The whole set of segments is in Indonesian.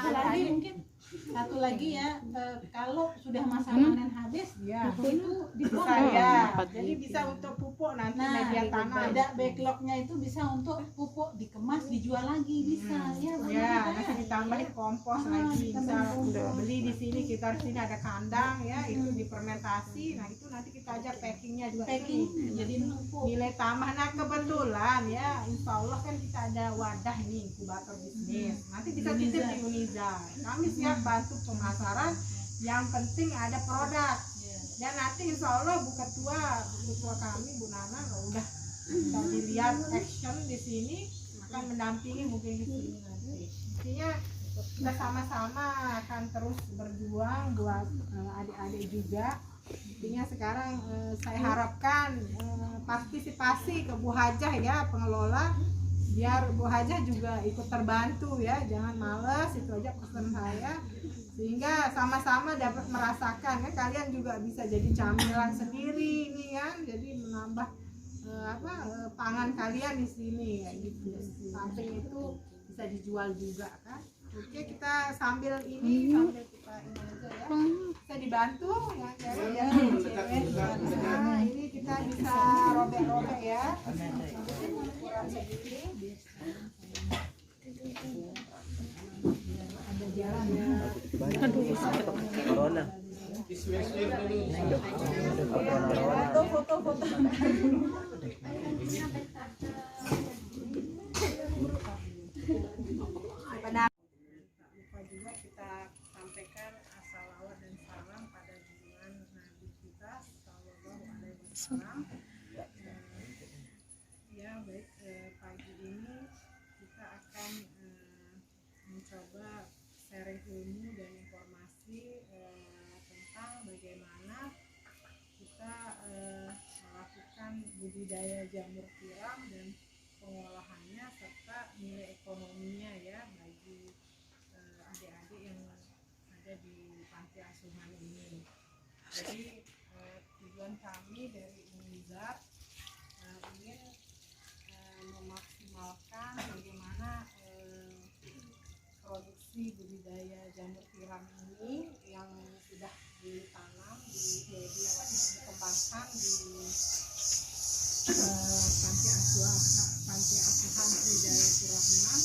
lagi mungkin satu lagi ya, kalau sudah masa panen habis ya itu dibuang ya, jadi bisa untuk pupuk nanti media tanam. Backlognya itu bisa untuk pupuk dikemas dijual lagi bisa ya. Nanti ditambahin kompos lagi, bisa beli di sini, kita di sini ada kandang ya, itu difermentasi. Nah itu nanti kita ajak packingnya juga, jadi nilai tambah. Nah kebetulan ya, insya Allah kan kita ada wadah nih, inkubator bisnis, nanti bisa titip di Uniza. Kami siap bantu pemasaran, yang penting ada produk. Dan nanti insya Allah Bu Ketua kami Bu Nana udah dilihat action di sini, akan mendampingi mungkin di sini nanti. Intinya kita sama-sama akan terus berjuang buat adik-adik juga. Intinya sekarang saya harapkan partisipasi ke Bu Hajah ya, pengelola, biar Bu Hajah juga ikut terbantu ya, jangan males, itu aja pesan saya, sehingga sama-sama dapat merasakan ya, kalian juga bisa jadi camilan sendiri ini kan, jadi menambah pangan kalian di sini ya gitu. Samping itu bisa dijual juga kan. Oke, kita sambil ini sambil kita ini aja ya, bisa dibantu ya, nah ini kita bisa robek-robek ya. Ada jalan ya. Aduh, corona. Foto-foto. Lupa juga kita sampaikan salawat dan salam pada junjungan Nabi kita Sallallahu Alaihi Wasallam. Ya baik, pagi ini kita akan mencoba sharing ilmu dan informasi tentang bagaimana kita melakukan budidaya jamur tiram dan pengolahannya serta nilai ekonominya ya bagi adik-adik yang ada di panti asuhan ini. Jadi tujuan kami dari Uniza ingin memaksimalkan bagaimana produksi budidaya jamur tiram ini yang sudah ditanam dikembangkan di panti asuhan Hidayah Rahman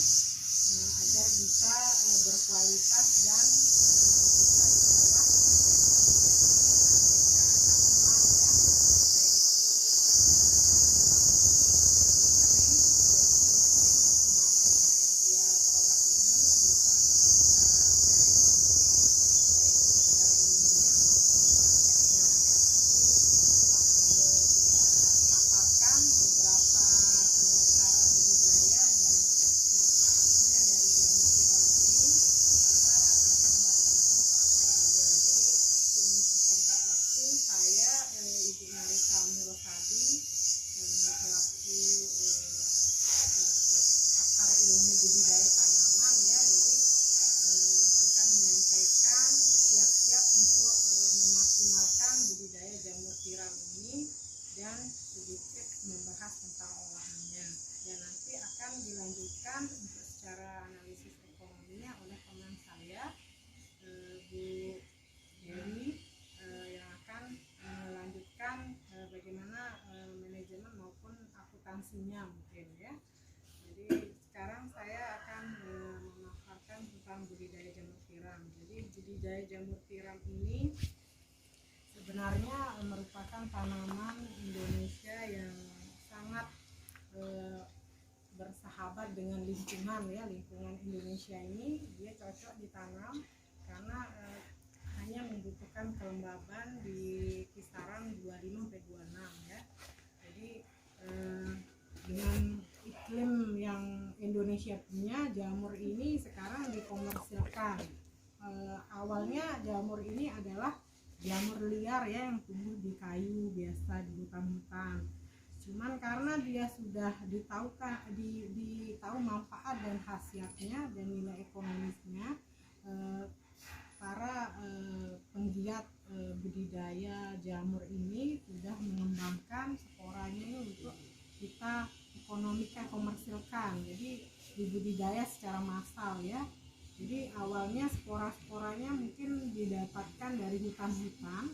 agar bisa berkualitas dan bisa diolah dilanjutkan untuk secara analisis ekonominya oleh teman saya Bu Dewi yang akan melanjutkan bagaimana manajemen maupun akuntansinya mungkin ya. Jadi sekarang saya akan memaparkan tentang budidaya jamur tiram. Jadi budidaya jamur tiram ini sebenarnya merupakan tanaman Indonesia yang sangat bersahabat dengan lingkungan ya. Lingkungan Indonesia ini dia cocok ditanam karena hanya membutuhkan kelembaban di kisaran 25-26 ya. Jadi dengan iklim yang Indonesia punya, jamur ini sekarang dikomersilkan. Awalnya jamur ini adalah jamur liar ya, yang tumbuh di kayu biasa di hutan-hutan. Cuman karena dia sudah ditahu manfaat dan khasiatnya dan nilai ekonomisnya, para penggiat budidaya jamur ini sudah mengembangkan sporanya untuk kita ekonomikan, komersilkan. Jadi dibudidaya secara massal ya. Jadi Jadi awalnya spora-sporanya mungkin didapatkan dari hutan-hutan,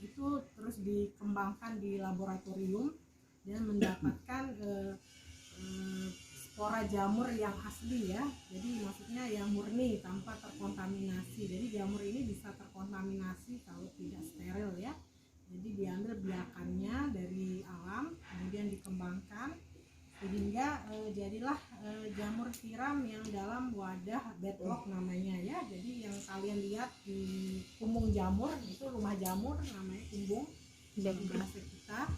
itu terus dikembangkan di laboratorium dan mendapatkan spora jamur yang asli ya. Jadi maksudnya yang murni tanpa terkontaminasi. Jadi jamur ini bisa terkontaminasi kalau tidak steril ya. Jadi diambil biakannya dari alam, kemudian dikembangkan sehingga jadilah jamur tiram yang dalam wadah bedrock namanya ya. Jadi yang kalian lihat di kumbung jamur itu rumah jamur namanya kumbung bahasa kita.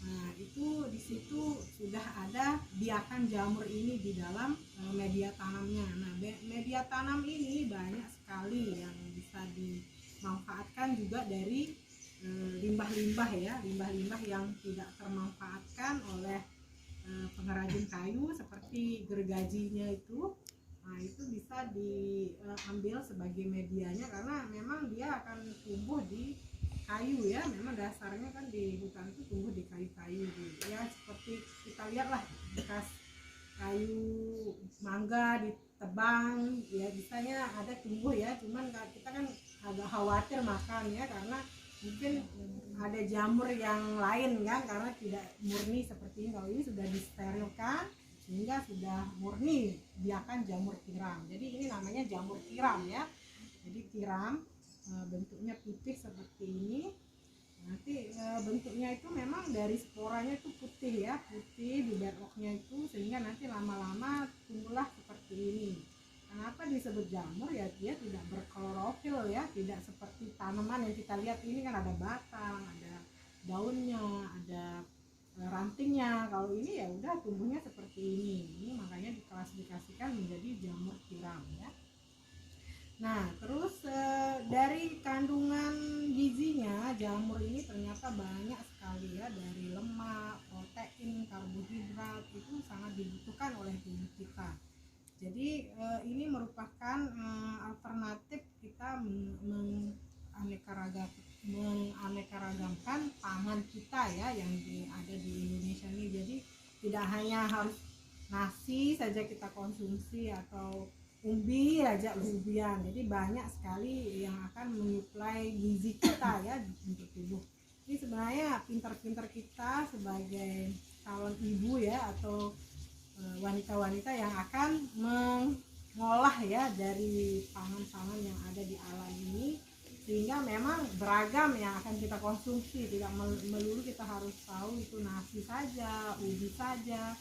Nah itu di situ sudah ada biakan jamur ini di dalam media tanamnya. Nah media tanam ini banyak sekali yang bisa dimanfaatkan juga dari limbah-limbah ya, limbah-limbah yang tidak termanfaatkan oleh pengrajin kayu seperti gergajinya itu. Nah itu bisa diambil sebagai medianya karena memang dia akan tumbuh di kayu ya, memang dasarnya kan di hutan itu tumbuh di kayu-kayu ya, seperti kita lihatlah bekas kayu mangga ditebang ya, bisanya ada tumbuh ya, cuman kita kan agak khawatir makan ya karena mungkin ada jamur yang lain kan, karena tidak murni seperti ini. Kalau ini sudah disterilkan sehingga sudah murni biakan jamur tiram. Jadi ini namanya jamur tiram ya. Jadi tiram bentuknya putih seperti ini. Nanti bentuknya itu memang dari sporanya itu putih ya, putih di bedrocknya itu, sehingga nanti lama-lama tumbuhlah seperti ini. Kenapa disebut jamur ya, dia tidak berklorofil ya, tidak seperti tanaman yang kita lihat ini kan ada batang, ada daunnya, ada rantingnya. Kalau ini ya udah tumbuhnya seperti ini. Ini makanya diklasifikasikan menjadi jamur tiram ya. Nah terus dari kandungan gizinya jamur ini ternyata banyak sekali ya, dari lemak, protein, karbohidrat itu sangat dibutuhkan oleh tubuh kita. Jadi ini merupakan alternatif kita menganeka-ragamkan pangan kita ya yang ada di Indonesia ini. Jadi tidak hanya harus nasi saja kita konsumsi atau umbi aja umbian, jadi banyak sekali yang akan menyuplai gizi kita ya untuk tubuh. Ini sebenarnya pintar-pintar kita sebagai calon ibu ya atau wanita-wanita yang akan mengolah ya dari pangan-pangan yang ada di alam ini, sehingga memang beragam yang akan kita konsumsi, tidak melulu kita harus tahu itu nasi saja, ubi saja,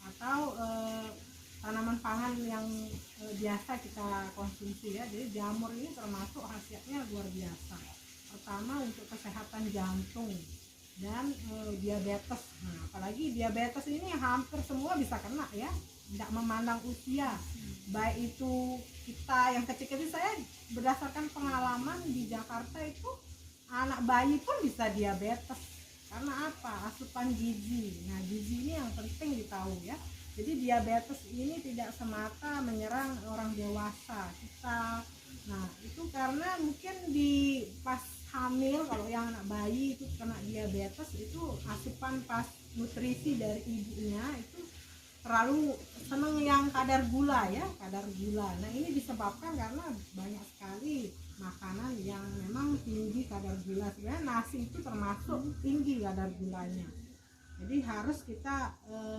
atau tanaman pangan yang biasa kita konsumsi ya. Jadi jamur ini termasuk khasiatnya luar biasa. Pertama untuk kesehatan jantung dan diabetes. Nah, apalagi diabetes ini hampir semua bisa kena ya, tidak memandang usia. Baik itu kita yang kecil-kecil, saya berdasarkan pengalaman di Jakarta itu anak bayi pun bisa diabetes. Karena apa? Asupan gizi. Nah gizi ini yang penting ditahu ya. Jadi diabetes ini tidak semata menyerang orang dewasa kita. Nah itu karena mungkin di pas hamil, kalau yang anak bayi itu kena diabetes, itu asupan pas nutrisi dari ibunya itu terlalu seneng yang kadar gula ya, kadar gula. Nah ini disebabkan karena banyak sekali makanan yang memang tinggi kadar gula. Sebenarnya nasi itu termasuk tinggi kadar gulanya. Jadi harus kita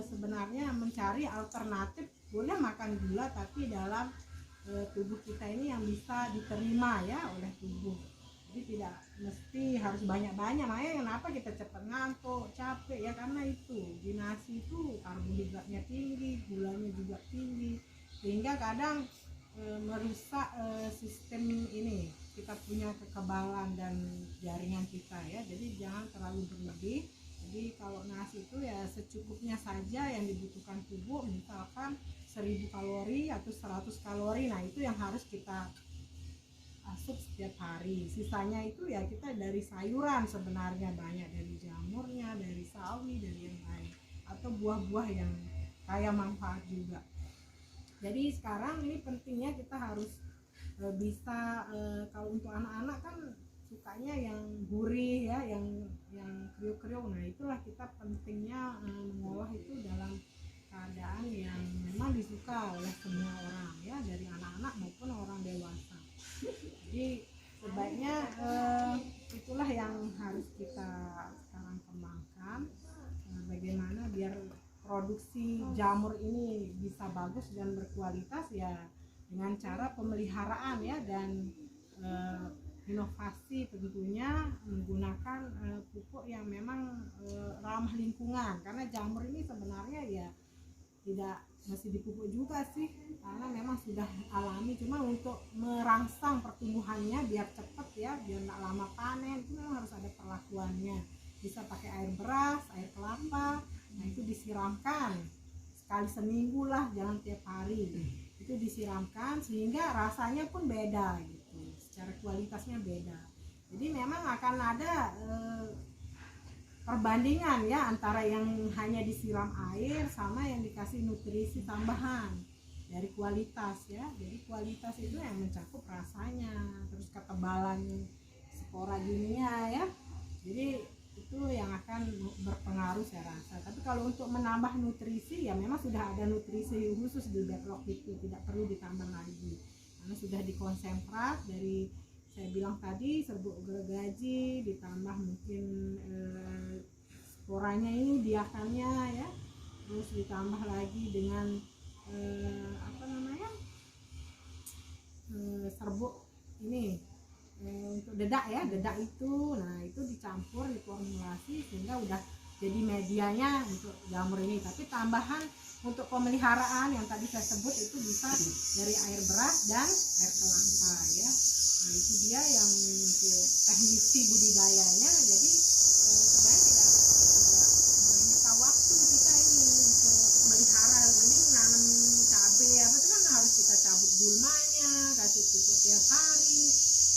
sebenarnya mencari alternatif, boleh makan gula tapi dalam tubuh kita ini yang bisa diterima ya oleh tubuh. Jadi tidak mesti harus banyak-banyak. Makanya kenapa kita cepat ngantuk, capek ya, karena itu di nasi itu karbohidratnya tinggi, gulanya juga tinggi, sehingga kadang merusak sistem ini, kita punya kekebalan dan jaringan kita ya. Jadi jangan terlalu berlebih. Jadi kalau nasi itu ya secukupnya saja yang dibutuhkan tubuh, misalkan 1000 kalori atau 100 kalori. Nah itu yang harus kita asup setiap hari. Sisanya itu ya kita dari sayuran sebenarnya, banyak dari jamurnya, dari sawi, dari yang lain, atau buah-buah yang kaya manfaat juga. Jadi sekarang ini pentingnya kita harus bisa kalau untuk anak-anak kan sukanya yang gurih ya, yang kriuk-kriuk. Nah itulah kita pentingnya mengolah itu dalam keadaan yang memang disuka oleh semua orang ya, dari anak-anak maupun orang dewasa. Jadi sebaiknya itulah yang harus kita sekarang kembangkan, bagaimana biar produksi jamur ini bisa bagus dan berkualitas ya, dengan cara pemeliharaan ya, dan inovasi tentunya menggunakan pupuk yang memang ramah lingkungan, karena jamur ini sebenarnya ya tidak mesti dipupuk juga sih, karena memang sudah alami, cuma untuk merangsang pertumbuhannya biar cepat ya, biar tidak lama panen itu memang harus ada perlakuannya. Bisa pakai air beras, air kelapa, nah itu disiramkan sekali seminggu lah, jangan tiap hari, itu disiramkan sehingga rasanya pun beda gitu, secara kualitasnya beda. Jadi memang akan ada perbandingan ya antara yang hanya disiram air sama yang dikasih nutrisi tambahan dari kualitas ya. Jadi kualitas itu yang mencakup rasanya, terus ketebalan spora gininya ya. Jadi itu yang akan berpengaruh saya rasa. Tapi kalau untuk menambah nutrisi ya memang sudah ada nutrisi khusus di backlog itu, tidak perlu ditambah lagi karena sudah dikonsentrat dari, saya bilang tadi, serbuk gergaji ditambah mungkin sporanya ini, diakannya ya, terus ditambah lagi dengan serbuk ini untuk dedak ya, dedak itu, nah itu dicampur, diformulasi sehingga udah jadi medianya untuk jamur ini. Tapi tambahan untuk pemeliharaan yang tadi saya sebut itu bisa dari air beras dan air kelapa ya. Nah itu dia yang untuk teknisi budidayanya. Jadi sebenarnya tidak menyita waktu kita ini untuk melihara. Mending nanam cabai apa itu kan harus kita cabut gulmanya, kasih pupuk tiap hari,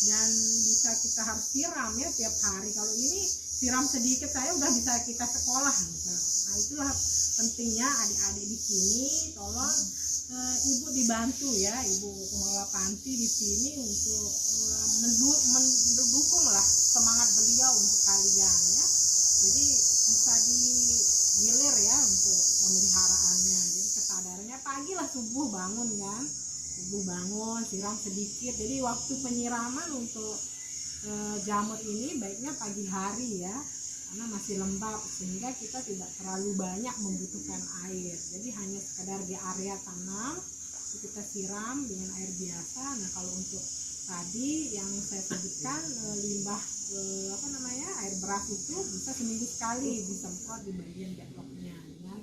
dan bisa kita harus siram ya tiap hari. Kalau ini siram sedikit saya udah bisa kita sekolah gitu. Nah itulah pentingnya adik-adik di sini, tolong ibu dibantu ya, ibu pengelola panti di sini untuk mendukung lah semangat beliau untuk kalian ya. Jadi bisa digilir ya untuk pemeliharaannya. Jadi kesadarannya pagi lah, subuh bangun kan, subuh bangun siram sedikit. Jadi waktu penyiraman untuk jamur ini baiknya pagi hari ya, karena masih lembab sehingga kita tidak terlalu banyak membutuhkan air. Jadi hanya sekedar di area tanam kita siram dengan air biasa. Nah kalau untuk tadi yang saya sebutkan limbah air beras itu bisa seminggu sekali disemprot di bagian backlognya dengan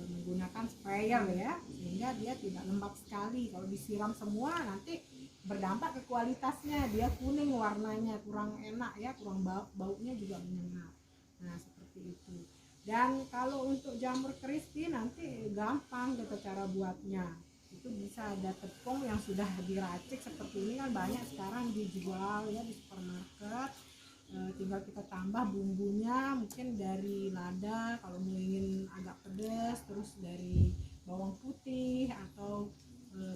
menggunakan sprayer ya, sehingga dia tidak lembab sekali. Kalau disiram semua nanti berdampak ke kualitasnya, dia kuning warnanya, kurang enak ya, kurang baunya juga menyengat. Nah seperti itu. Dan kalau untuk jamur crispy nanti gampang gitu cara buatnya. Itu bisa ada tepung yang sudah diracik seperti ini kan, banyak sekarang dijual ya di supermarket. Tinggal kita tambah bumbunya mungkin dari lada kalau mau ingin agak pedas, terus dari bawang putih atau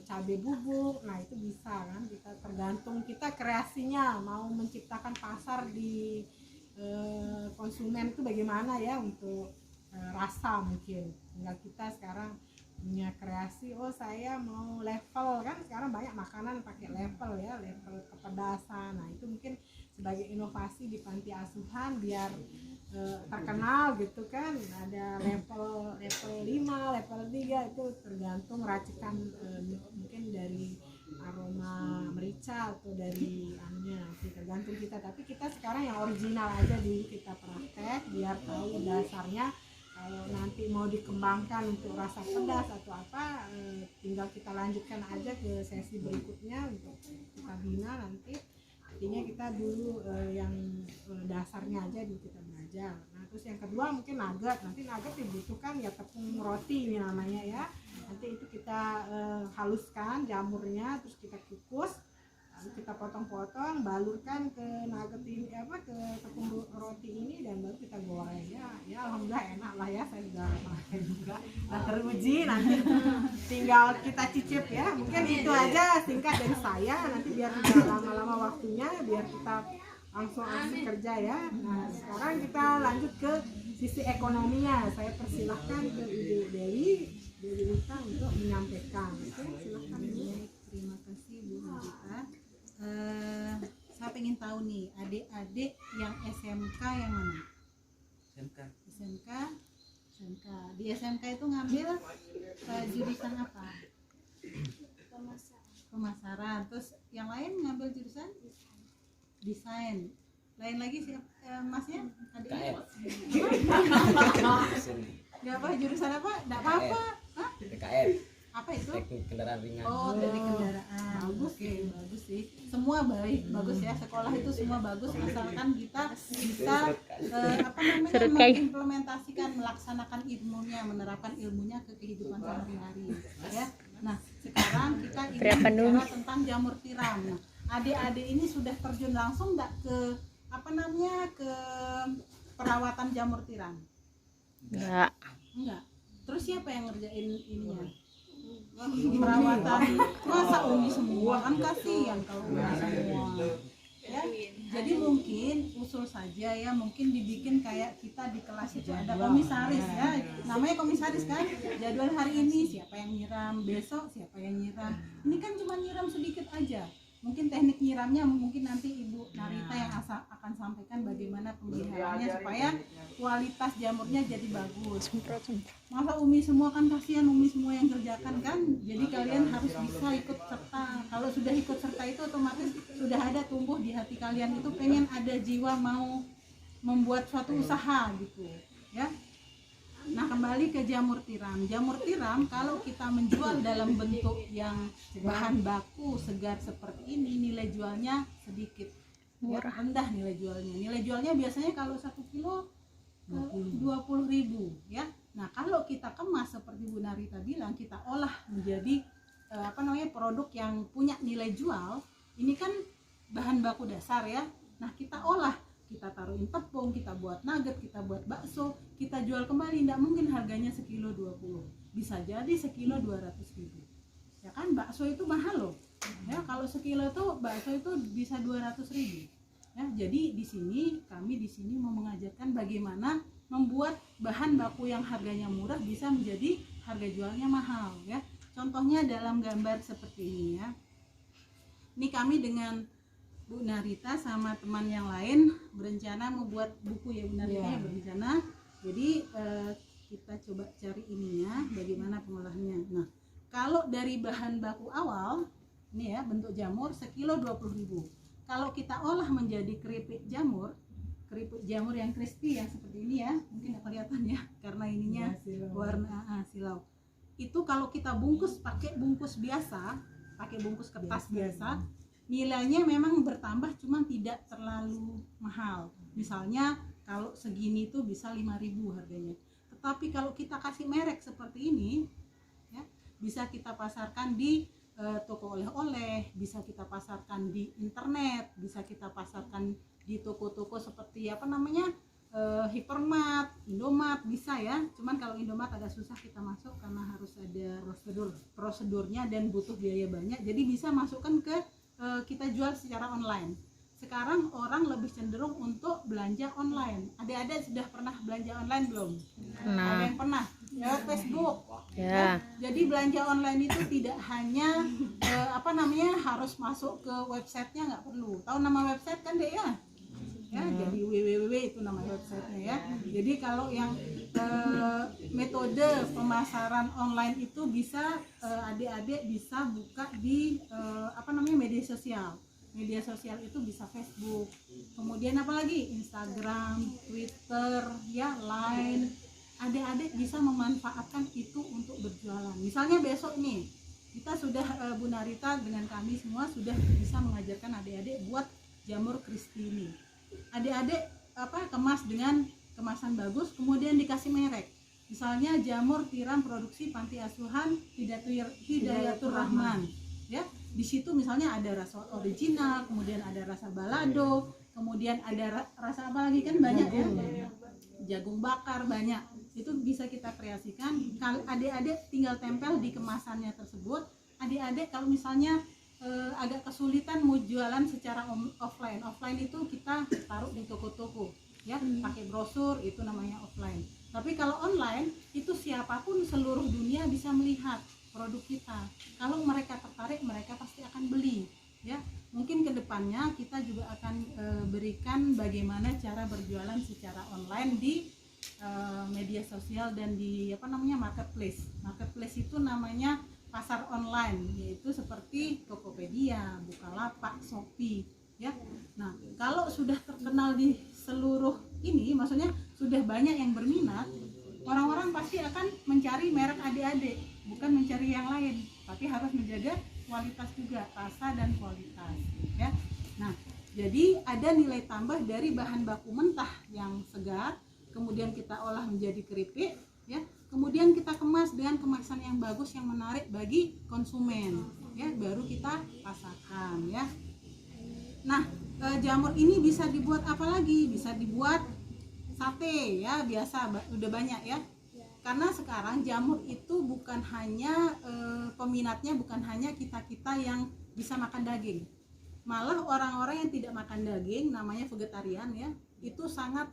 cabai bubuk. Nah itu bisa kan, kita tergantung kita kreasinya mau menciptakan pasar di konsumen itu bagaimana ya untuk rasa. Mungkin tinggal kita sekarang punya kreasi, oh saya mau level kan, sekarang banyak makanan pakai level ya, level kepedasan. Nah itu mungkin sebagai inovasi di panti asuhan biar terkenal gitu kan, ada level 5, level 3, itu tergantung racikan, mungkin dari aroma merica atau dari anunya, tergantung kita. Tapi kita sekarang yang original aja dulu kita praktek biar tahu dasarnya. Kalau nanti mau dikembangkan untuk rasa pedas atau apa, tinggal kita lanjutkan aja ke sesi berikutnya untuk kita bina nanti. Artinya kita dulu yang dasarnya aja dulu kita belajar. Nah terus yang kedua mungkin nugget. Nanti nugget dibutuhkan ya tepung roti ini namanya ya. Nanti itu kita haluskan jamurnya, terus kita kukus, lalu kita potong-potong, balurkan ke nugget ini ke tepung roti ini, dan baru kita goreng ya. Ya alhamdulillah enak lah ya, saya juga pakai juga. Nah teruji, nanti tinggal kita cicip ya. Mungkin itu aja singkat dari saya, nanti biar tidak lama-lama waktunya, biar kita langsung aksi kerja ya. Nah sekarang kita lanjut ke sisi ekonominya. Saya persilahkan ke Ibu Dewi Rita untuk menyampaikan. Oke, silahkan Ibu. Terima kasih Bu Rita. Saya pengen tahu nih, adik-adik yang SMK yang mana? SMK. SMK. Di SMK itu ngambil jurusan apa? Pemasaran. Terus yang lain ngambil jurusan desain. Lain lagi siapa masnya? Adiknya? Nggak apa, jurusan apa? Nggak apa-apa. Hah? PKN. Apa itu? Teknik kendaraan ringan. Oh, dari kendaraan. Oke, bagus sih. Semua baik, bagus ya. Sekolah itu semua bagus asalkan kita bisa mengimplementasikan, melaksanakan ilmunya, menerapkan ilmunya ke kehidupan sehari-hari, ya. Nah, sekarang kita ingin bicara tentang jamur tiram. Nah, adik-adik ini sudah terjun langsung nggak ke ke perawatan jamur tiram? Enggak. Terus siapa yang ngerjain ininya? Perawatan. Masa Umi semua, kan kasihan kalau Umi semua ya. Jadi mungkin usul saja ya, mungkin dibikin kayak kita di kelas itu ada komisaris ya, namanya komisaris kan, jadwal hari ini siapa yang nyiram, besok siapa yang nyiram. Ini kan cuma nyiram sedikit aja. Mungkin teknik nyiramnya mungkin nanti Ibu Narita yang akan sampaikan bagaimana pemeliharaannya supaya kualitas jamurnya jadi bagus. Masa Umi semua, kan kasihan Umi semua yang kerjakan kan. Jadi kalian harus bisa ikut serta. Kalau sudah ikut serta itu otomatis sudah ada tumbuh di hati kalian itu pengen ada jiwa mau membuat suatu usaha gitu ya. Nah, kembali ke jamur tiram. Jamur tiram kalau kita menjual dalam bentuk yang bahan baku segar seperti ini, nilai jualnya sedikit, ya, rendah nilai jualnya. Nilai jualnya biasanya kalau 1 kilo 20.000 ya. Nah, kalau kita kemas seperti Bu Narita bilang, kita olah menjadi produk yang punya nilai jual. Ini kan bahan baku dasar ya. Nah, kita olah, kita taruhin tepung, kita buat nugget, kita buat bakso, kita jual kembali. Tidak mungkin harganya sekilo 20, bisa jadi sekilo 200.000 ya kan. Bakso itu mahal loh ya, kalau sekilo itu bakso itu bisa 200.000 ya. Jadi kami di sini mau mengajarkan bagaimana membuat bahan baku yang harganya murah bisa menjadi harga jualnya mahal ya. Contohnya dalam gambar seperti ini ya. Ini kami dengan Bu Narita sama teman yang lain berencana membuat buku ya Bu Narita ya, berencana. Jadi kita coba cari ininya bagaimana pengolahannya. Nah, kalau dari bahan baku awal ini ya, bentuk jamur sekilo 20.000. Kalau kita olah menjadi keripik jamur yang crispy yang seperti ini ya, mungkin nggak kelihatan ya karena ininya warna silau. Itu kalau kita bungkus pakai bungkus biasa, pakai bungkus kertas biasa, nilainya memang bertambah, cuma tidak terlalu mahal. Misalnya kalau segini itu bisa 5.000 harganya. Tetapi kalau kita kasih merek seperti ini ya, bisa kita pasarkan di toko oleh-oleh, bisa kita pasarkan di internet, bisa kita pasarkan di toko-toko seperti Hypermart, Indomart bisa ya. Cuman kalau Indomart agak susah kita masuk karena harus ada prosedurnya dan butuh biaya banyak. Jadi bisa masukkan ke kita jual secara online. Sekarang orang lebih cenderung untuk belanja online. Adik-adik sudah pernah belanja online belum? Ada yang pernah? Lewat Facebook. Ya. Jadi belanja online itu tidak hanya harus masuk ke websitenya, nggak perlu. Tahu nama website kan Dek ya? Ya, jadi www itu nama websitenya ya. Jadi kalau yang metode pemasaran online itu bisa adik-adik bisa buka di media sosial. Media sosial itu bisa Facebook, kemudian apalagi Instagram, Twitter, ya Line. Adik-adik bisa memanfaatkan itu untuk berjualan. Misalnya besok nih kita sudah Bu Narita dengan kami semua sudah bisa mengajarkan adik-adik buat jamur crispy ini. Adik-adik kemas dengan kemasan bagus, kemudian dikasih merek. Misalnya jamur tiram produksi Panti Asuhan Hidayatur Rahman. Ya, di situ misalnya ada rasa original, kemudian ada rasa balado, kemudian ada rasa apa lagi kan banyak ya, jagung bakar banyak. Itu bisa kita kreasikan. Kalau adik-adik tinggal tempel di kemasannya tersebut. Adik-adik kalau misalnya agak kesulitan mau jualan secara offline. Offline itu kita taruh di toko-toko ya, pakai brosur, itu namanya offline. Tapi kalau online itu siapapun seluruh dunia bisa melihat produk kita. Kalau mereka tertarik, mereka pasti akan beli ya. Mungkin kedepannya kita juga akan berikan bagaimana cara berjualan secara online di media sosial dan di marketplace. Marketplace itu namanya pasar online, yaitu seperti Tokopedia, Bukalapak, Shopee ya. Nah, kalau sudah terkenal di seluruh ini, maksudnya sudah banyak yang berminat, orang-orang pasti akan mencari merek adik-adik, bukan mencari yang lain, tapi harus menjaga kualitas juga, rasa dan kualitas ya. Nah, jadi ada nilai tambah dari bahan baku mentah yang segar, kemudian kita olah menjadi keripik ya, kemudian kita kemas dengan kemasan yang bagus yang menarik bagi konsumen ya, baru kita pasarkan ya. Nah, jamur ini bisa dibuat apa lagi? Bisa dibuat sate ya, biasa udah banyak ya. Karena sekarang jamur itu bukan hanya peminatnya bukan hanya kita-kita yang bisa makan daging. Malah orang-orang yang tidak makan daging, namanya vegetarian ya, itu sangat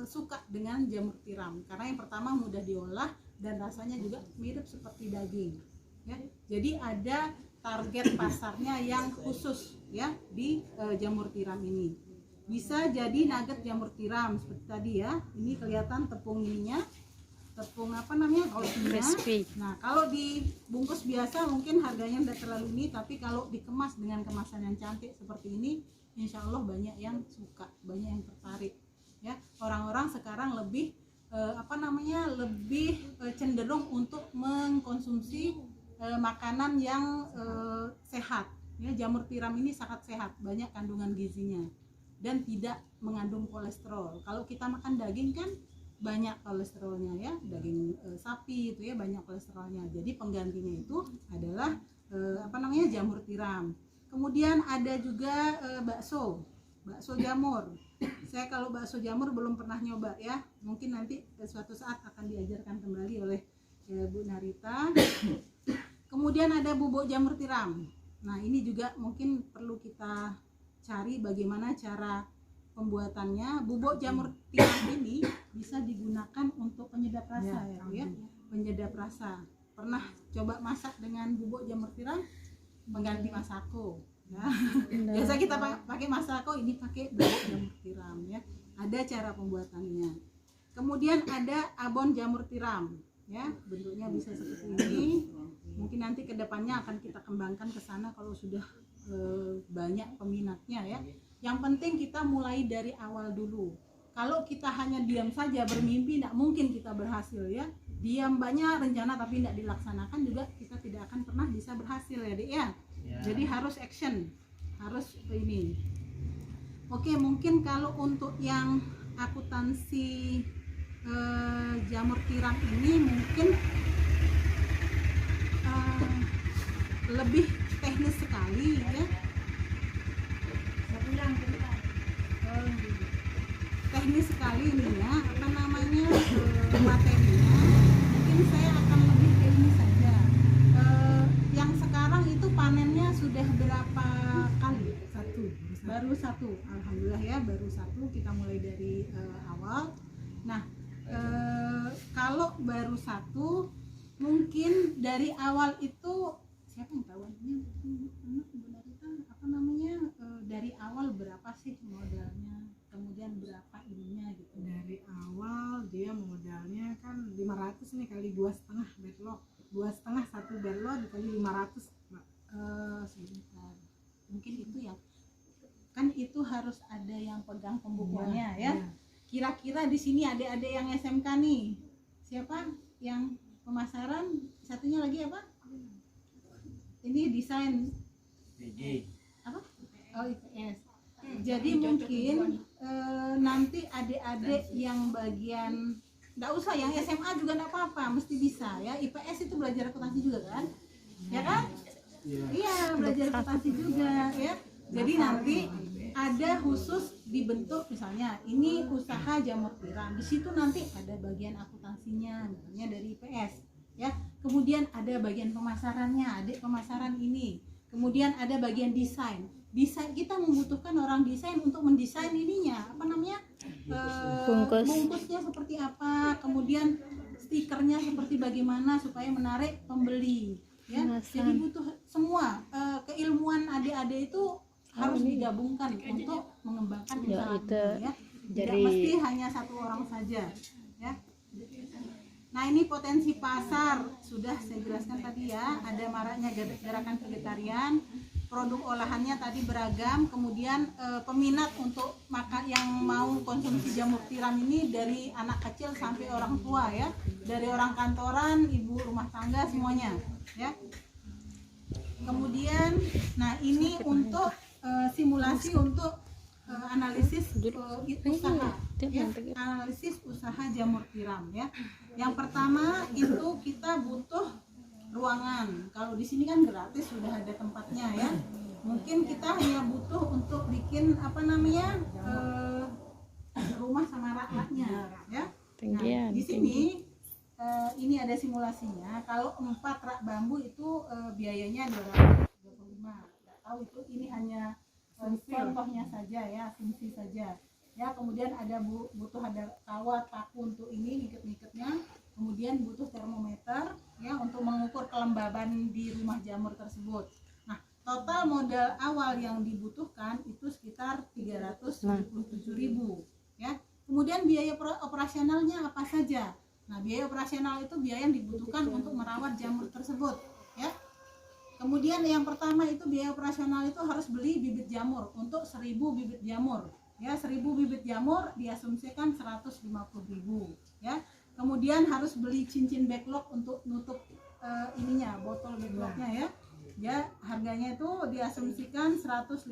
suka dengan jamur tiram karena yang pertama mudah diolah dan rasanya juga mirip seperti daging ya. Jadi ada target pasarnya yang khusus ya di jamur tiram ini. Bisa jadi nugget jamur tiram seperti tadi ya. Ini kelihatan tepung ininya, tepung crispy. Nah, kalau dibungkus biasa mungkin harganya tidak terlalu ini, tapi kalau dikemas dengan kemasan yang cantik seperti ini, insya Allah banyak yang suka, banyak yang tertarik ya. Orang-orang sekarang lebih lebih cenderung untuk mengkonsumsi makanan yang sehat ya. Jamur tiram ini sangat sehat, banyak kandungan gizinya dan tidak mengandung kolesterol. Kalau kita makan daging kan banyak kolesterolnya ya, daging sapi itu ya banyak kolesterolnya. Jadi penggantinya itu adalah jamur tiram. Kemudian ada juga bakso jamur. Saya kalau bakso jamur belum pernah nyoba ya, mungkin nanti suatu saat akan diajarkan kembali oleh Bu Narita. Kemudian ada bubuk jamur tiram. Nah, ini juga mungkin perlu kita cari bagaimana cara pembuatannya. Bubuk jamur tiram ini bisa digunakan untuk penyedap rasa ya. Penyedap rasa. Pernah coba masak dengan bubuk jamur tiram? Pengganti masako. Ya. Biasa kita pakai masako, ini pakai bubuk jamur tiram ya. Ada cara pembuatannya. Kemudian ada abon jamur tiram ya, bentuknya bisa seperti ini. Mungkin nanti kedepannya akan kita kembangkan ke sana kalau sudah banyak peminatnya ya. Yang penting kita mulai dari awal dulu. Kalau kita hanya diam saja bermimpi, tidak mungkin kita berhasil ya. Diam banyak rencana tapi tidak dilaksanakan juga kita tidak akan pernah bisa berhasil ya Dek ya. Jadi harus action, harus ini. Oke, mungkin kalau untuk yang akuntansi jamur tiram ini mungkin lebih teknis sekali ya. Teknis sekali ini ya, materinya. Mungkin saya akan lebih ke ini saja. Yang sekarang itu panennya sudah berapa kali? Baru satu. Alhamdulillah ya, baru satu. Kita mulai dari awal. Nah, kalau baru satu, mungkin dari awal itu siapa yang tahu dari awal berapa sih modalnya, kemudian berapa ininya gitu. Dari awal dia modalnya kan 500 nih kali 2,5 bedlog, 2,5 satu bedlog dikali 500 sebentar, mungkin itu ya kan, itu harus ada yang pegang pembukuannya ya. Kira-kira di sini adik-adik yang SMK nih, siapa yang pemasaran, satunya lagi apa? Ini desain apa? Oh, IPS. Jadi mungkin nanti adik-adik yang bagian, nggak usah yang SMA juga nggak apa-apa, mesti bisa ya. IPS itu belajar akuntansi juga kan, ya kan? Iya, belajar akuntansi juga ya. Jadi nanti ada khusus dibentuk, misalnya ini usaha jamur tiram, di situ nanti ada bagian akuntansinya, misalnya dari IPS ya. Kemudian ada bagian pemasarannya, adik pemasaran ini. Kemudian ada bagian desain. Desain, kita membutuhkan orang desain untuk mendesain ininya, apa namanya, bungkusnya seperti apa, kemudian stikernya seperti bagaimana supaya menarik pembeli, ya. Jadi butuh semua keilmuan adik-adik itu harus digabungkan untuk mengembangkan usaha ini, ya. Tidak mesti hanya satu orang saja, ya. Nah, ini potensi pasar sudah saya jelaskan tadi, ya. Ada maraknya gerakan vegetarian, produk olahannya tadi beragam, kemudian peminat untuk makan yang mau konsumsi jamur tiram ini dari anak kecil sampai orang tua, ya, dari orang kantoran, ibu rumah tangga, semuanya, ya. Kemudian, nah ini untuk simulasi untuk analisis usaha, ya, analisis usaha jamur tiram, ya. Yang pertama itu kita butuh ruangan. Kalau di sini kan gratis, sudah ada tempatnya, ya. Mungkin kita hanya butuh untuk bikin apa namanya rumah sama rak-raknya, ya. Nah, di sini ini ada simulasinya. Kalau 4 rak bambu itu biayanya 225. Nggak tahu itu, ini hanya contohnya saja, ya, asumsi saja. Ya, kemudian ada butuh ada kawat paku untuk ini ngiket-ngiketnya, kemudian butuh termometer, ya, untuk mengukur kelembaban di rumah jamur tersebut. Nah, total modal awal yang dibutuhkan itu sekitar 377.000, ya. Kemudian biaya operasionalnya apa saja? Nah, biaya operasional itu biaya yang dibutuhkan untuk merawat jamur tersebut, ya. Kemudian yang pertama itu biaya operasional itu harus beli bibit jamur untuk 1000 bibit jamur. Ya, 1000 bibit jamur diasumsikan 150.000, ya. Kemudian harus beli cincin backlog untuk nutup ininya, botol backlognya, ya. Ya, harganya itu diasumsikan 150.000.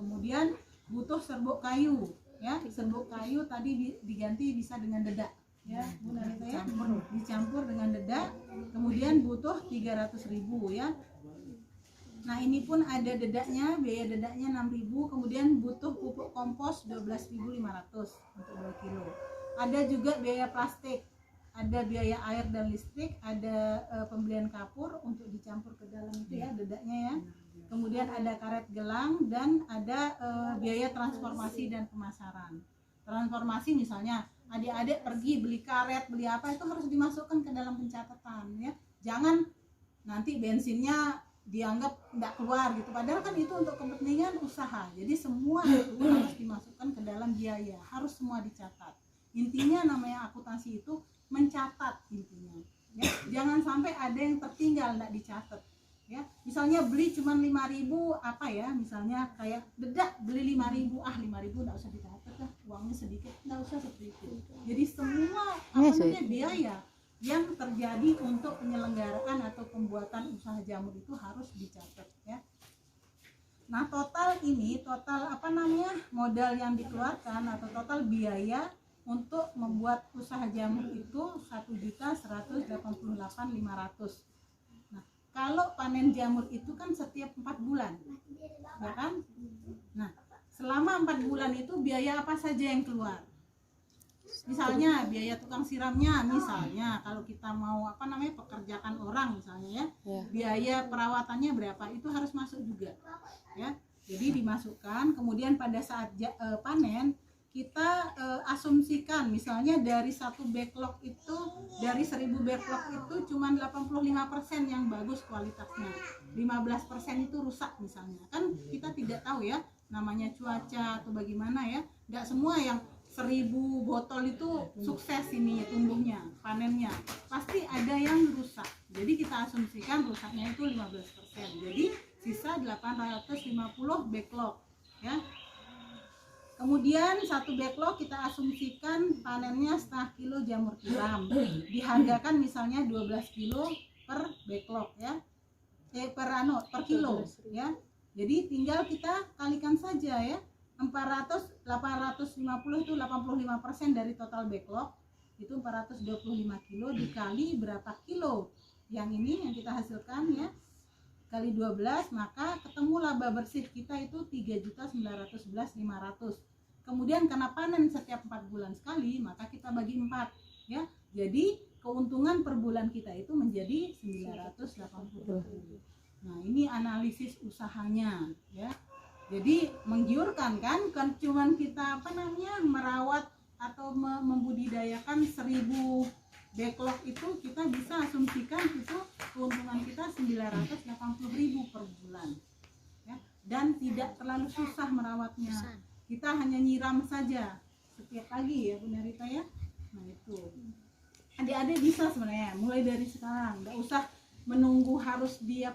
Kemudian butuh serbuk kayu, ya. Serbuk kayu tadi diganti bisa dengan dedak, ya, Bu Narita, ya. Dicampur dengan dedak. Kemudian butuh 300.000, ya. Nah, ini pun ada dedaknya, biaya dedaknya 6.000, kemudian butuh pupuk kompos 12.500 untuk 2 kilo. Ada juga biaya plastik, ada biaya air dan listrik, ada pembelian kapur untuk dicampur ke dalam itu, ya, dedaknya, ya. Kemudian ada karet gelang dan ada biaya transformasi dan pemasaran. Transformasi misalnya adik-adik pergi beli karet, beli apa, itu harus dimasukkan ke dalam pencatatan, ya. Jangan nanti bensinnya dianggap tidak keluar gitu, padahal kan itu untuk kepentingan usaha. Jadi semua itu harus dimasukkan ke dalam biaya, harus semua dicatat. Intinya namanya akuntansi itu mencatat intinya, ya. Jangan sampai ada yang tertinggal tidak dicatat, ya. Misalnya beli cuma 5.000 apa, ya, misalnya kayak dedak beli 5.000, 5.000 tidak usah dicatat lah, uangnya sedikit, tidak usah seperti itu. Jadi semua apa namanya biaya yang terjadi untuk penyelenggaraan atau pembuatan usaha jamur itu harus dicatat, ya. Nah, total apa namanya modal yang dikeluarkan atau total biaya untuk membuat usaha jamur itu 1.188.500. Nah, kalau panen jamur itu kan setiap 4 bulan, ya kan? Nah, selama 4 bulan itu biaya apa saja yang keluar? Misalnya biaya tukang siramnya, misalnya kalau kita mau apa namanya pekerjaan orang misalnya, ya, biaya perawatannya berapa, itu harus masuk juga, ya. Jadi dimasukkan, kemudian pada saat panen kita asumsikan misalnya dari satu backlog itu, dari 1000 backlog itu cuma 85% yang bagus kualitasnya, 15% itu rusak misalnya. Kan kita tidak tahu, ya, namanya cuaca atau bagaimana, ya. Tidak semua yang 1000 botol itu sukses ini tumbuhnya, panennya. Pasti ada yang rusak. Jadi kita asumsikan rusaknya itu 15%. Jadi sisa 850 backlog, ya. Kemudian satu backlog kita asumsikan panennya setengah kilo jamur tiram. Dihargakan misalnya 12 kilo per backlog, ya. Per kilo, ya. Jadi tinggal kita kalikan saja, ya. 850 itu 85% dari total backlog, itu 425 kilo dikali berapa kilo yang ini yang kita hasilkan, ya, kali 12, maka ketemu laba bersih kita itu 3.911.500. Kemudian karena panen setiap 4 bulan sekali, maka kita bagi 4, ya. Jadi keuntungan per bulan kita itu menjadi 980. Nah, ini analisis usahanya ya. Jadi menggiurkan kan cuman kita merawat atau membudidayakan 1000 backlog itu, kita bisa asumsikan itu keuntungan kita 980.000 per bulan ya. Dan tidak terlalu susah merawatnya, kita hanya nyiram saja setiap pagi ya Bu Nerita ya. Nah itu adik-adik bisa sebenarnya mulai dari sekarang, nggak usah menunggu harus di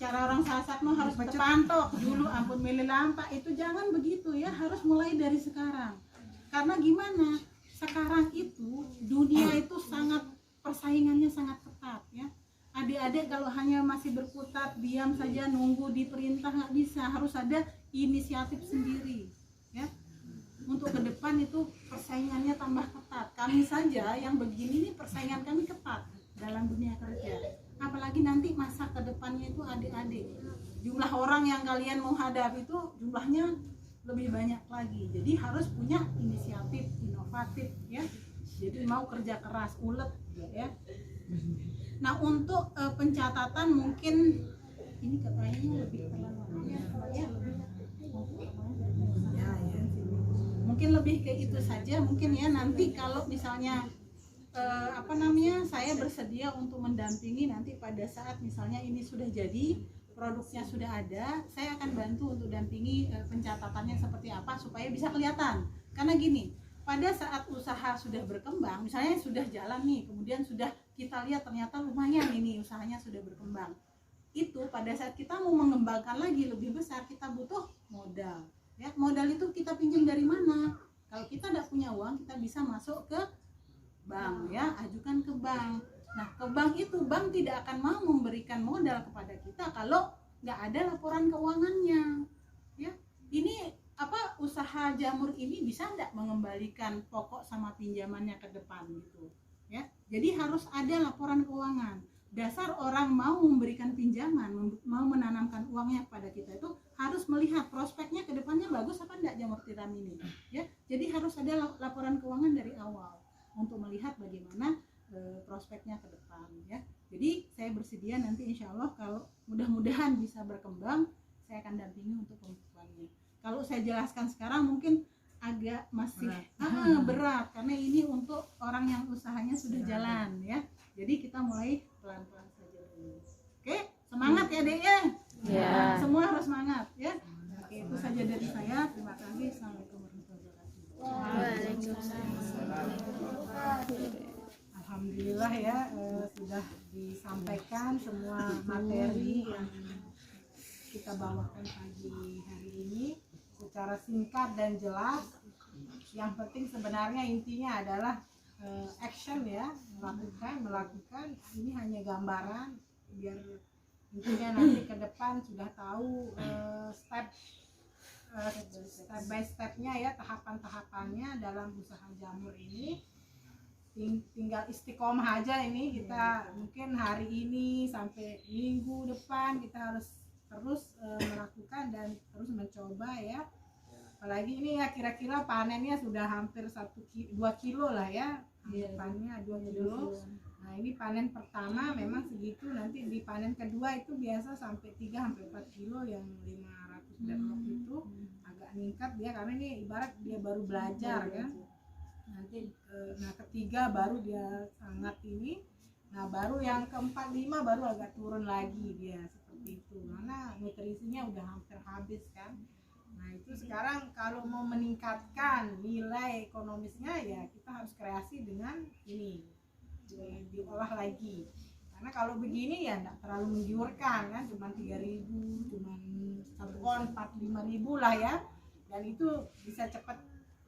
cara orang Sasak harus terpantok dulu ampun milih lampa, itu jangan begitu ya, harus mulai dari sekarang. Karena gimana, sekarang itu dunia itu sangat, persaingannya sangat ketat ya. Adik-adik kalau hanya masih berkutat diam saja nunggu diperintah nggak bisa, harus ada inisiatif sendiri ya. Untuk ke depan itu persaingannya tambah ketat. Kami saja yang begini nih persaingan kami ketat dalam dunia kerja, apalagi nanti masa ke depannya itu adik-adik, jumlah orang yang kalian mau hadapi itu jumlahnya lebih banyak lagi. Jadi harus punya inisiatif, inovatif ya. Jadi mau kerja keras, ulet ya. Nah untuk pencatatan mungkin ini katanya lebih terlalu ya, mungkin lebih ke itu saja mungkin ya. Nanti kalau misalnya saya bersedia untuk mendampingi nanti pada saat misalnya ini sudah jadi, produknya sudah ada, saya akan bantu untuk dampingi pencatatannya seperti apa supaya bisa kelihatan. Karena gini, pada saat usaha sudah berkembang, misalnya sudah jalan nih, kemudian sudah kita lihat ternyata lumayan ini usahanya sudah berkembang, itu pada saat kita mau mengembangkan lagi lebih besar, kita butuh modal ya. Modal itu kita pinjam dari mana? Kalau kita tidak punya uang, kita bisa masuk ke bank ya, ajukan ke bank. Nah ke bank itu, bank tidak akan mau memberikan modal kepada kita kalau nggak ada laporan keuangannya ya. Ini usaha jamur ini bisa nggak mengembalikan pokok sama pinjamannya ke depan gitu ya. Jadi harus ada laporan keuangan. Dasar orang mau memberikan pinjaman, mau menanamkan uangnya pada kita itu harus melihat prospeknya ke depannya bagus apa enggak jamur tiram ini ya. Jadi harus ada laporan keuangan dari awal untuk melihat bagaimana prospeknya ke depan ya. Jadi saya bersedia nanti insya Allah kalau mudah-mudahan bisa berkembang, saya akan dampingi untuk pembukuannya. Kalau saya jelaskan sekarang mungkin agak masih berat karena ini untuk orang yang usahanya sudah jalan ya. Jadi kita mulai pelan-pelan saja dulu. Oke, semangat ya Dek ya. Ya. Semua harus semangat ya. Oke, itu saja dari saya. Terima kasih. Assalamualaikum warahmatullahi wabarakatuh. Alhamdulillah ya, sudah disampaikan semua materi yang kita bawakan pagi hari ini secara singkat dan jelas. Yang penting sebenarnya intinya adalah action ya, melakukan. Ini hanya gambaran biar intinya nanti ke depan sudah tahu step by stepnya ya, tahapan-tahapannya dalam usaha jamur ini. Tinggal istiqomah aja ini, kita mungkin hari ini sampai minggu depan kita harus terus melakukan dan terus mencoba ya. Apalagi ini ya kira-kira panennya sudah hampir 2 kilo lah ya, anggapannya 2 kilo. Nah ini panen pertama memang segitu, nanti di panen kedua itu biasa sampai 3-4 kilo, yang 500 backlog itu agak meningkat dia karena ini ibarat dia baru belajar kan. Nanti ketiga baru dia sangat ini, nah baru yang keempat 5 baru agak turun lagi dia seperti itu, karena nutrisinya udah hampir habis kan. Nah itu sekarang kalau mau meningkatkan nilai ekonomisnya ya kita harus kreasi dengan ini, diolah lagi. Karena kalau begini ya enggak terlalu menggiurkan kan, cuma 3.000, cuma 1 ton 45.000 lah ya, dan itu bisa cepat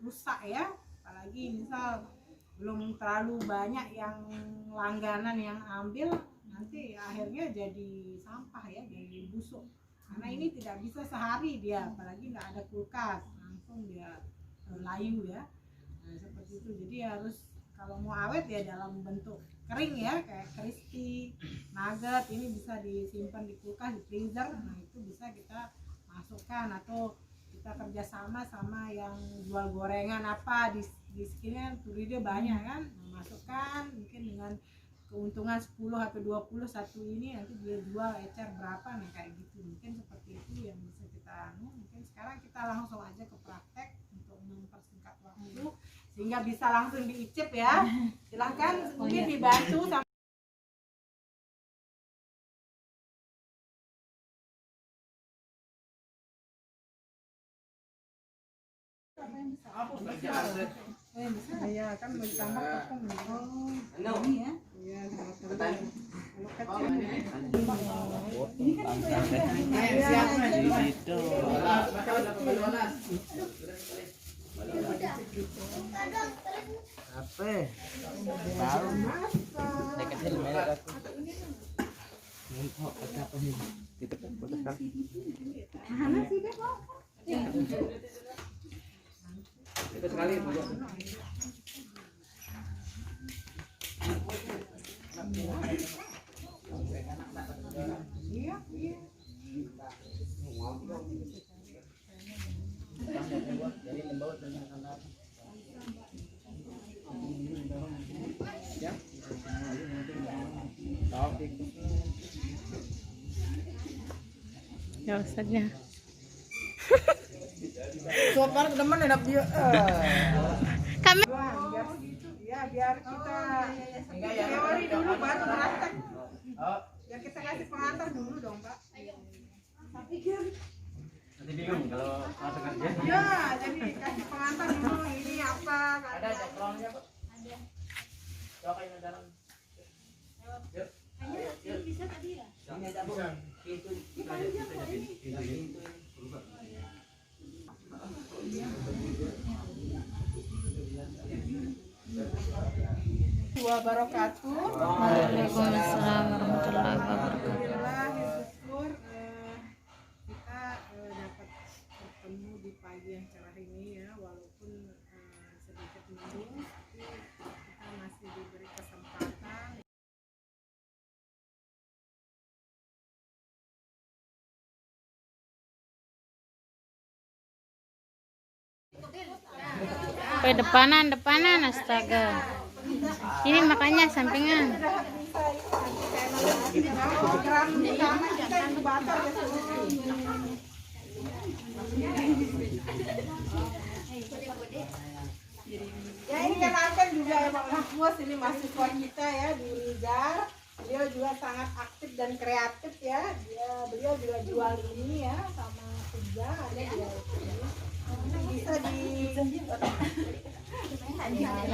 rusak ya. Apalagi misal belum terlalu banyak yang langganan yang ambil, nanti akhirnya jadi sampah ya, jadi busuk. Karena ini tidak bisa sehari dia, apalagi nggak ada kulkas, langsung dia layu ya. Nah seperti itu, jadi harus kalau mau awet ya dalam bentuk kering ya, kayak crispy, nugget, ini bisa disimpan di kulkas, di freezer. Nah itu bisa kita masukkan, atau kita kerjasama sama yang jual gorengan apa di sekitarnya, turide banyak kan, masukkan mungkin dengan keuntungan 10 atau 20 satu ini, nanti dia jual ecer berapa, nah kayak gitu. Mungkin seperti itu yang bisa kita mungkin sekarang kita langsung aja ke praktek untuk mempersingkat waktu sehingga bisa langsung diicip ya. Silahkan mungkin dibantu sama iya kan mau ditambah tepung. Ini ya. Iya, sama tepung. Kalau kecil Ini kan Itu. Apa? Tahu. Saya kecil merek aku. Ngumpul apa ini? Itu kan foto sekali. mana sih deh kok? Itu sekali. iya, iya. Jadi membawa dengan anak. Ya. Ya Ustaznya. Sopan teman enak dia. Kami Biar gitu, ya biar kita teori dulu baru praktek. Ya kita kasih pengantar dulu dong, Pak. Nanti bingung kalau langsung kerja. Ya, jadi kasih pengantar dulu ini apa. Ada backgroundnya Pak? Ada. Coba ini dalam. Yuk. Bisa tadi ya? Ini ada Bu. Itu. Wabarakatuh. Waalaikumsalam warahmatullahi wabarakatuh. Alhamdulillah, bersyukur kita dapat bertemu di pagi yang cerah ini ya, walaupun sedikit mendung, tapi kita masih diberi kesempatan. Depanan astaga. Ini makanya sampingan. Program utama kita inkubator ya seluruh. Ya ini kenalkan juga ya Pak Mahfuz, ini mahasiswa kita ya di Rizal. Beliau juga sangat aktif dan kreatif ya. Beliau juga jual ini ya sama pizza ada dia. Bisa di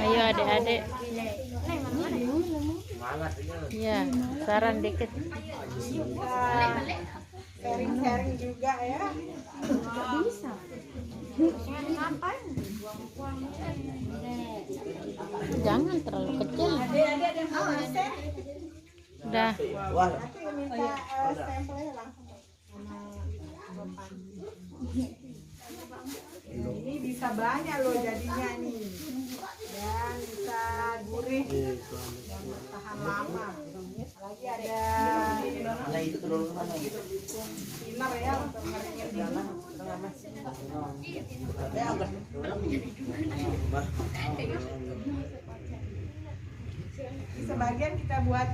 Ayo adik-adik. Semangat ini. Ya, saran dikit. sharing-sharing juga ya. Bisa. Jangan terlalu kecil. Adik-adik ada yang mau masak? Udah. Nanti minta sampelnya langsung sama Bapak. Ini bisa banyak loh jadinya nih, dan bisa gurih dan bertahan lama. Lagi ada Mana itu terlalu mana gitu. spinner ya untuk ngeringin jalan. Di sebagian kita buat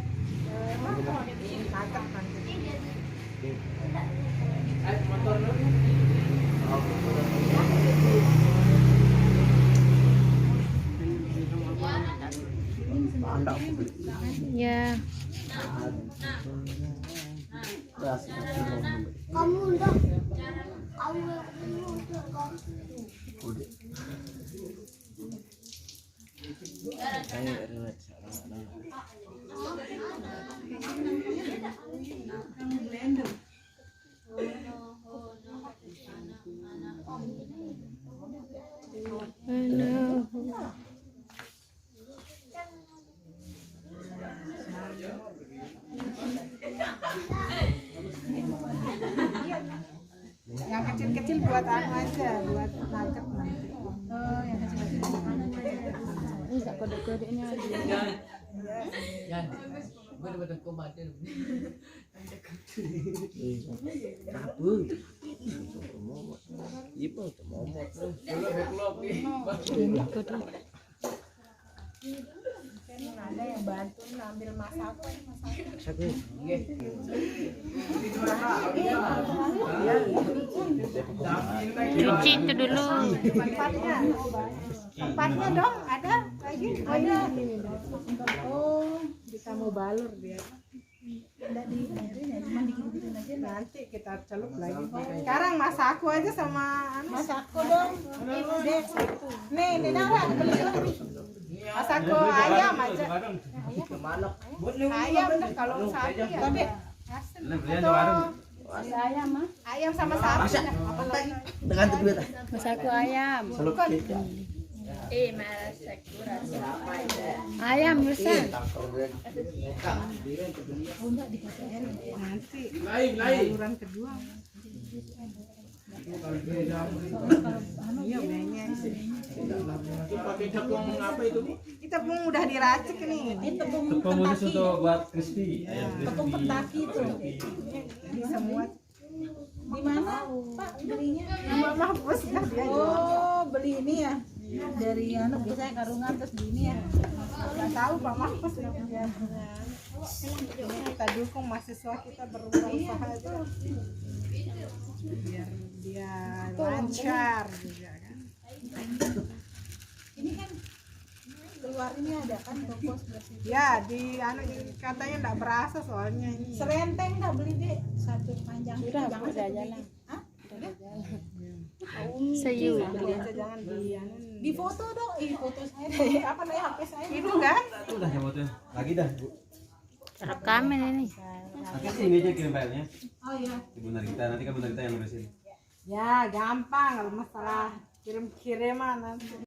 nugget nanti. Motor dulu. Ya. Kamu udah Yang kecil-kecil buat anu aja, buat nugget nanti. Oh, yang kecil-kecil. Ini tak kode-kodenya aja. Ya. Betul-betul komatin. Kabur. Iya, Pak, momot terus. Dulu backlog nih. Ini kode. Ada yang bantu ambil masak. Cuci itu dulu. Tempatnya dong ada lagi ada. Oh kita mau balur dia. Nanti kita celup lagi. Sekarang masak aku aja sama Masakku dong. Nih, Nara beli. masakku ayam aja. Ayam dah kalau sapi ya. Ayam sama sapi. Apalagi Dengan tuh duit. Masaku ayam. Masaku rasa. Ayam Yusan. nanti baluran kedua. Iya banyak. Pakai tepung apa itu? Ini tepung udah diracik nih. Ini tepung Tepung khusus Kentucky. untuk buat crispy, ayam Tepung crispy. Kentucky itu. Ini semua Di mana, Pak, belinya? nama mahpus dah dia. Oh, beli ini ya. Dari biasanya karungan terus di ini ya. Nggak tahu Pak Mahpus ya. Kita dukung mahasiswa kita berusaha itu biar dia lancar juga kan. Ini kan keluar ini ada kan topos bersih. Ya katanya nggak berasa soalnya ini. Serenteng nggak beli deh satu panjang. Udah, jangan udah satu jalan. biji. Hah? Sayu. Beli aja jangan Di foto dong, foto saya deh. Apa namanya HP saya? itu kan. Udah ya fotonya. Lagi dah, Bu. Rekaman ini. Nanti sini aja kirim filenya. Oh iya. Ibu Narita, nanti kan Bu Narita yang ngurusin. Ya gampang kalau masalah kirim-kiriman nanti.